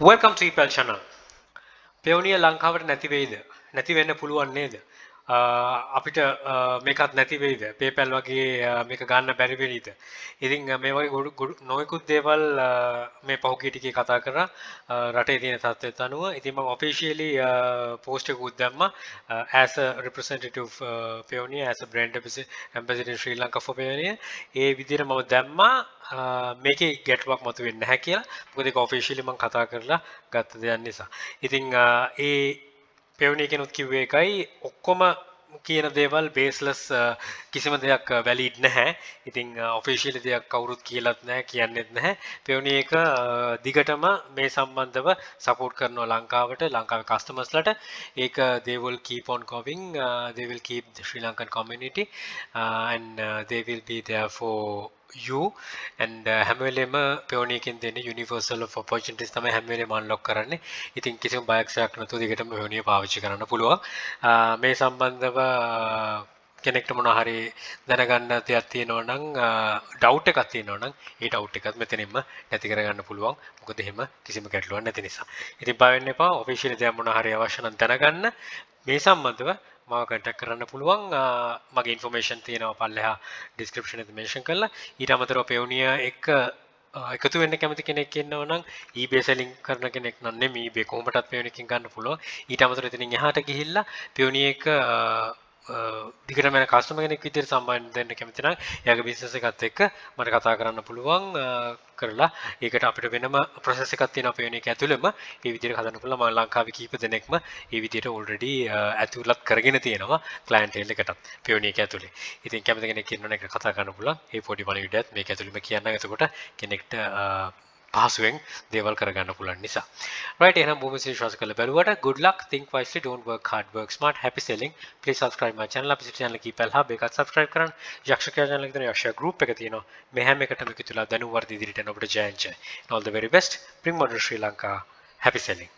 Welcome to EPL channel. Payoneer ලංකාවට නැති වෙයිද? නැති වෙන්න පුළුවන් නේද? අපිට මේකත් නැති වෙයිද? PayPal වගේ මේක ගන්න බැරි වෙයිද? ඉතින් මේ වගේ නොයෙකුත් දේවල් මේ පහුගිය ටිකේ කතා කරා රටේ තියෙන තත්ත්වයට අනුව. ඉතින් මම officially post එකකුත් දැම්මා as a representative Payoneer, as a brand ambassador in Sri Lanka for Payoneer. ඒ විදිහට මම දැම්මා මේකේ ගැටලුවක් මතුවෙන්නේ නැහැ කියලා. මොකද ඒක officially මම කතා කරලා ගත්ත දෙයක් නිසා. ඉතින් ඒ Payoneer කෙනුත් කිව්වේ එකයි ඔක්කොම කියන දේවල් baseless කිසිම දෙයක් valid නැහැ. ඉතින් officially දෙයක් කවුරුත් කියලාත් නැහැ කියන්නෙත් නැහැ. Payoneer එක දිගටම මේ සම්බන්ධව support කරනවා ලංකාවේ customers ලට. ඒක they will keep on going. They will keep the Sri Lankan community and they will be there for you and හැම වෙලේම Payoneer එකෙන් දෙන universal of opportunities තමයි හැම වෙලේම unlock කරන්නේ. ඉතින් කිසිම බයක් ශයක් නැතුව දිගටම Payoneer පාවිච්චි කරන්න පුළුවන්. මේ සම්බන්ධව කෙනෙක්ට මොනවා හරි දැනගන්න දෙයක් තියෙනවා නම් doubt එකක් තියෙනවා නම් ඒ doubt එකත් මෙතනින්ම නැති කරගන්න පුළුවන්. මොකද එහෙම කිසිම ගැටලුවක් නැති නිසා. ඉතින් බය වෙන්න එපා. officially දෙයක් මොනවා හරි අවශ්‍ය නම් දැනගන්න මේ සම්බන්ධව මාව contact කරන්න පුළුවන්. මගේ information තියෙනවා පල්ලෙහා description එකේ mention කරලා. ඊට අමතරව Payoneer එක එකතු වෙන්න කැමති කෙනෙක් ඉන්නවා නම් eBay selling කරන කෙනෙක් නම් නෙමෙයි eBay කොහොමදත් Payoneer එකකින් ගන්න පුළුවන්. ඊට අමතරව එතනින් එහාට ගිහිල්ලා Payoneer එක දිගටම යන කස්ටමර් කෙනෙක් විදිහට සම්බන්ධ වෙන්න කැමති නම් එයාගේ බිස්නස් එකත් එක්ක මට කතා කරන්න පුළුවන් කරලා ඒකට අපිට වෙනම process එකක් තියෙනවා Payoneer එක ඇතුළෙම ඒ විදිහට හදන්න පුළුවන්. මම ලංකාවේ කීප දෙනෙක්ම ඒ විදිහට already ඇතුළත් කරගෙන තියෙනවා clientele එකටත් Payoneer එක ඇතුළේ. ඉතින් කැමති කෙනෙක් ඉන්නවනේ ඒක කතා කරන්න පුළුවන්. ඒ පොඩි පණිවිඩයත් මේක ඇතුළෙම කියන්න. එතකොට කෙනෙක්ට පහසුවෙන් දේවල් කරගන්න පුළුවන් නිසා. Right, එහෙනම් බොහොම විශ්වාස කරලා බලුවට good luck, think wisely, don't work hard, work smart, happy selling. Please subscribe my channel. අපේ channel එක EPL Hub එකත් subscribe කරන්න. යක්ෂකයා channel එකේ තියෙන යක්ෂයා group එක තියෙනවා. මේ හැම එකටම එකතුලා දැනුම් වර්ධි ඉදිරියට යන ඔබට ජය. All the very best. Bring modern Sri Lanka. Happy selling.